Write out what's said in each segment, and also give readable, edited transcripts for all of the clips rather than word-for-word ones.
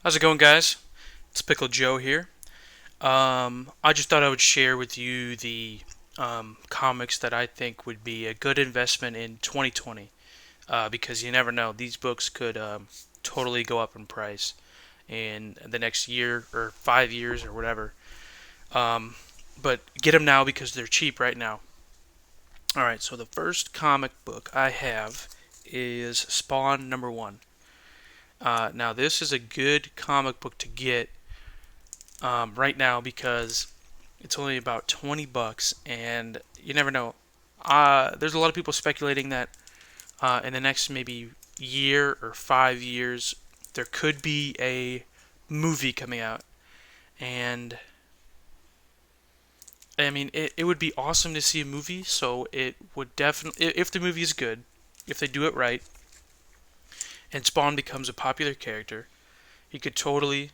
How's it going, guys? It's Pickle Joe here. I just thought I would share with you the comics that I think would be a good investment in 2020 because you never know. These books could totally go up in price in the next year or 5 years or whatever. Um, but get them now because they're cheap right now. Alright, so the first comic book I have is Spawn #1. Now, this is a good comic book to get right now because it's only about 20 bucks, and you never know. There's a lot of people speculating that in the next maybe year or 5 years, there could be a movie coming out. And I mean, it would be awesome to see a movie, so it would definitely, if the movie is good, if they do it right, and Spawn becomes a popular character, he could totally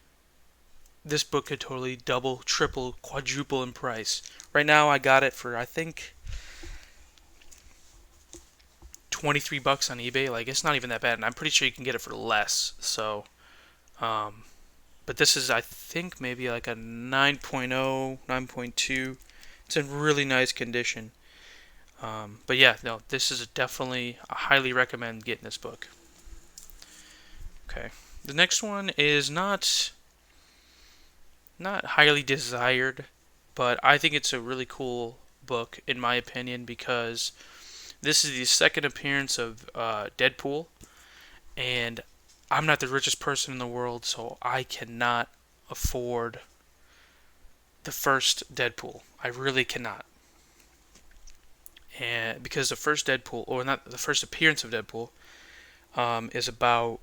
this book could totally double, triple, quadruple in price. Right now, I got it for I think 23 bucks on eBay. Like it's not even that bad, and I'm pretty sure you can get it for less. So, um, but this is I think maybe like a 9.0, 9.2. It's in really nice condition. But yeah, no, this is definitely I highly recommend getting this book. Okay, the next one is not highly desired, but I think it's a really cool book in my opinion because this is the second appearance of Deadpool, and I'm not the richest person in the world, so I cannot afford the first Deadpool. I really cannot. And because the first Deadpool, or not the first appearance of Deadpool, is about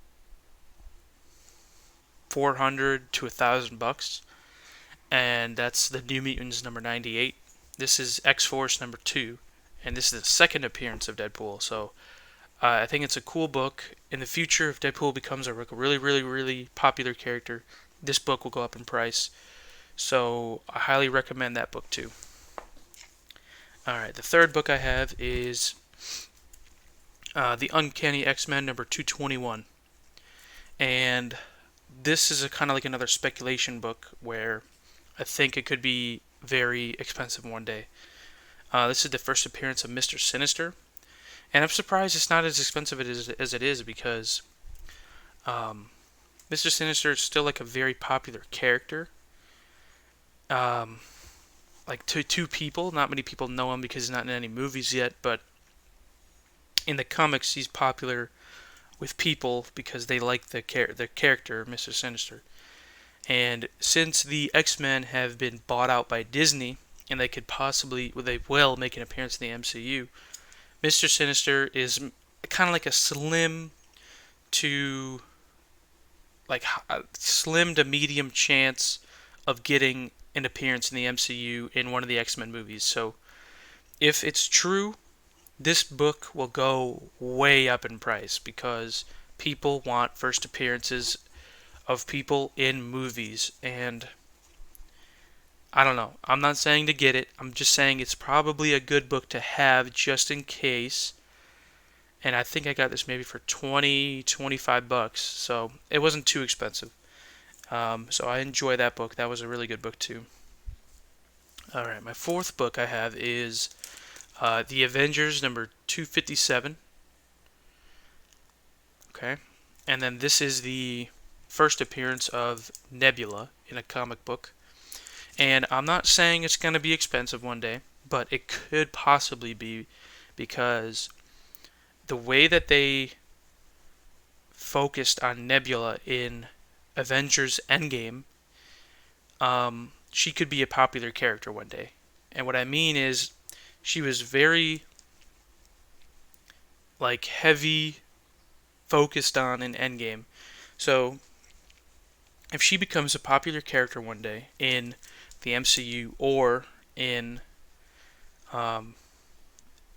400 to 1,000 bucks, and that's the New Mutants #98. This is X Force #2, and this is the second appearance of Deadpool. So I think it's a cool book. In the future, if Deadpool becomes a really, really, really popular character, this book will go up in price. So I highly recommend that book too. All right, the third book I have is The Uncanny X-Men #221, and this is a kind of like another speculation book where I think it could be very expensive one day. This is the first appearance of Mr. Sinister, and I'm surprised it's not as expensive as it is because um, Mr. Sinister is still like a very popular character. Um, like to two people, not many people know him because he's not in any movies yet, but in the comics he's popular with people because they like the character Mr. Sinister. And since the X-Men have been bought out by Disney and they could possibly well, they will make an appearance in the MCU, Mr. Sinister is kind of like a to slim to medium chance of getting an appearance in the MCU in one of the X-Men movies. So if it's true, this book will go way up in price because people want first appearances of people in movies. And I don't know. I'm not saying to get it. I'm just saying it's probably a good book to have just in case. And I think I got this maybe for 20, 25 bucks. So it wasn't too expensive. So I enjoy that book. That was a really good book too. All right, my fourth book I have is The Avengers #257. Okay, and then this is the first appearance of Nebula in a comic book. And I'm not saying it's going to be expensive one day, but it could possibly be because the way that they focused on Nebula in Avengers Endgame, she could be a popular character one day. And what I mean is, she was very like heavy focused on in Endgame. So if she becomes a popular character one day in the MCU or in um,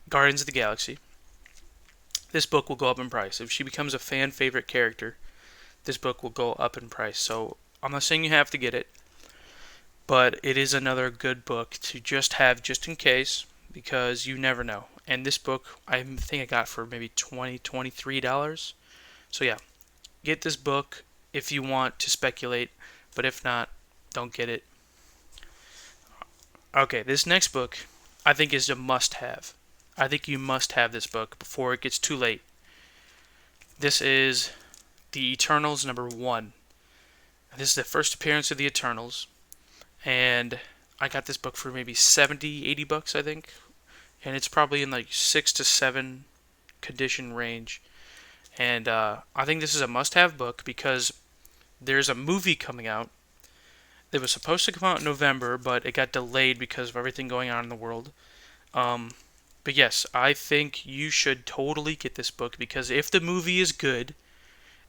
Guardians of the Galaxy, this book will go up in price. If she becomes a fan favorite character, this book will go up in price. So I'm not saying you have to get it, but it is another good book to just have just in case because you never know. And this book I think I got for maybe $23. So yeah, get this book. if you want to speculate, but if not, don't get it. Okay, this next book I think is a must have. I think you must have this book before it gets too late. This is The Eternals #1. This is the first appearance of the Eternals, and I got this book for maybe 70, 80 bucks, I think. And it's probably in like 6 to 7 condition range. And I think this is a must-have book because there's a movie coming out. It was supposed to come out in November, but it got delayed because of everything going on in the world. Um, but yes, I think you should totally get this book because if the movie is good,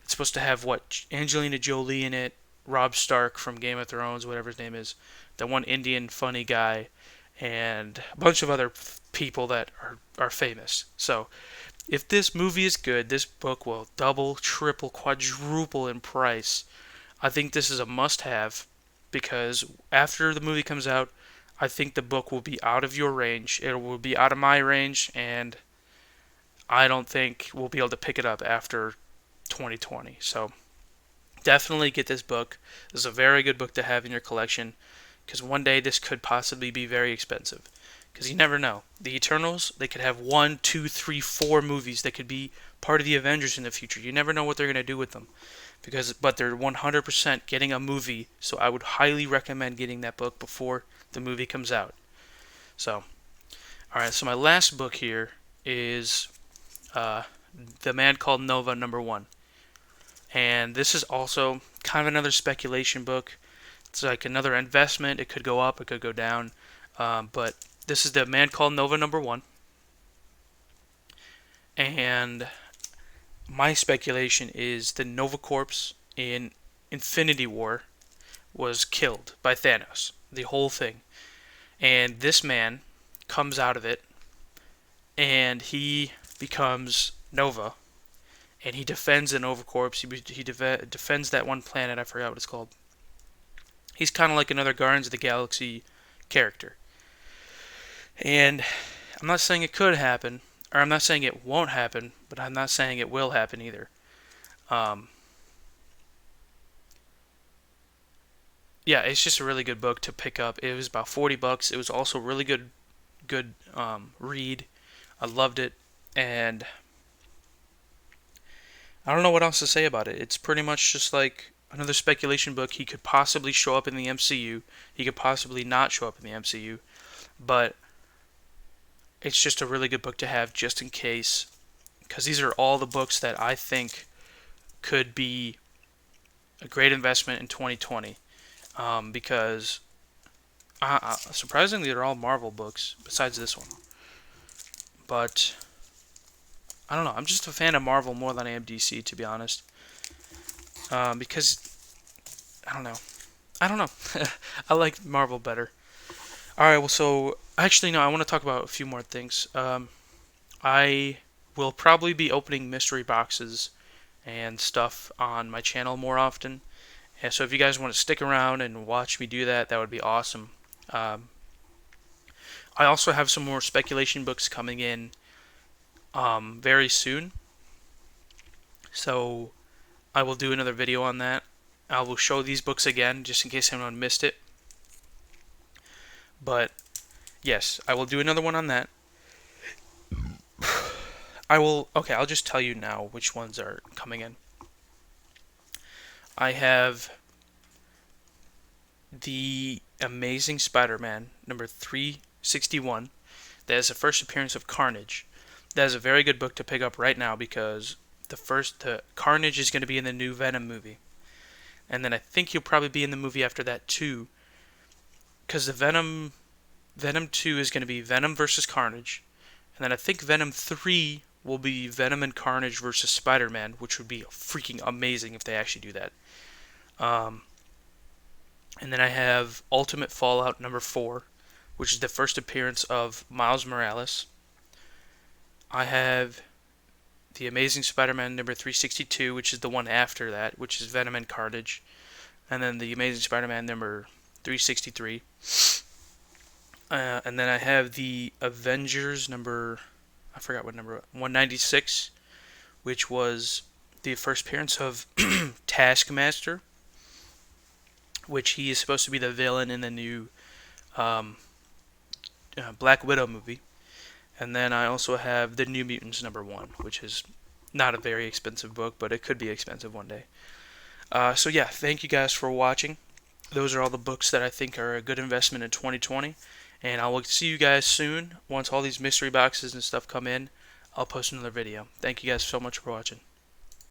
it's supposed to have what, Angelina Jolie in it, Rob Stark from Game of Thrones, whatever his name is, that one Indian funny guy, and a bunch of other people that are famous. So if this movie is good, this book will double, triple, quadruple in price. I think this is a must-have because after the movie comes out, I think the book will be out of your range. It will be out of my range, and I don't think we'll be able to pick it up after 2020. So definitely get this book. This is a very good book to have in your collection because one day this could possibly be very expensive. Because you never know. The Eternals, they could have 1, 2, 3, 4 movies that could be part of the Avengers in the future. You never know what they're going to do with them. But they're 100% getting a movie, so I would highly recommend getting that book before the movie comes out. So, alright, so my last book here is The Man Called Nova #1. And this is also kind of another speculation book. It's like another investment. It could go up, it could go down. But this is The Man Called Nova #1. And my speculation is the Nova Corps in Infinity War was killed by Thanos. The whole thing. And this man comes out of it and he becomes Nova. And he defends the Nova Corps. He defends that one planet. I forgot what it's called. He's kind of like another Guardians of the Galaxy character. And I'm not saying it could happen, or I'm not saying it won't happen, but I'm not saying it will happen either. Yeah, it's just a really good book to pick up. It was about 40 bucks. It was also a really good read. I loved it, and I don't know what else to say about it. It's pretty much just like another speculation book. He could possibly show up in the MCU. He could possibly not show up in the MCU, but it's just a really good book to have just in case, because these are all the books that I think could be a great investment in 2020. Because surprisingly, they're all Marvel books besides this one. But I don't know. I'm just a fan of Marvel more than I am DC, to be honest. Because I don't know. I don't know. I like Marvel better. All right. Well, so actually, no. I want to talk about a few more things. I will probably be opening mystery boxes and stuff on my channel more often. And so if you guys want to stick around and watch me do that, that would be awesome. I also have some more speculation books coming in very soon. So I will do another video on that. I will show these books again just in case anyone missed it. But yes, I will do another one on that. Okay, I'll just tell you now which ones are coming in. I have The Amazing Spider-Man #361. That is the first appearance of Carnage. That is a very good book to pick up right now because the Carnage is going to be in the new Venom movie. And then I think he'll probably be in the movie after that too. Because the Venom 2 is going to be Venom versus Carnage. And then I think Venom 3 will be Venom and Carnage versus Spider-Man, which would be freaking amazing if they actually do that. And then I have Ultimate Fallout #4, which is the first appearance of Miles Morales. I have The Amazing Spider-Man #362, which is the one after that, which is Venom and Carnage. And then The Amazing Spider-Man #363. And then I have the Avengers I forgot what number, 196, which was the first appearance of Taskmaster, which he is supposed to be the villain in the new um, Black Widow movie. And then I also have The New Mutants #1, which is not a very expensive book, but it could be expensive one day. So yeah, thank you guys for watching. Those are all the books that I think are a good investment in 2020. And I will see you guys soon. Once all these mystery boxes and stuff come in, I'll post another video. Thank you guys so much for watching.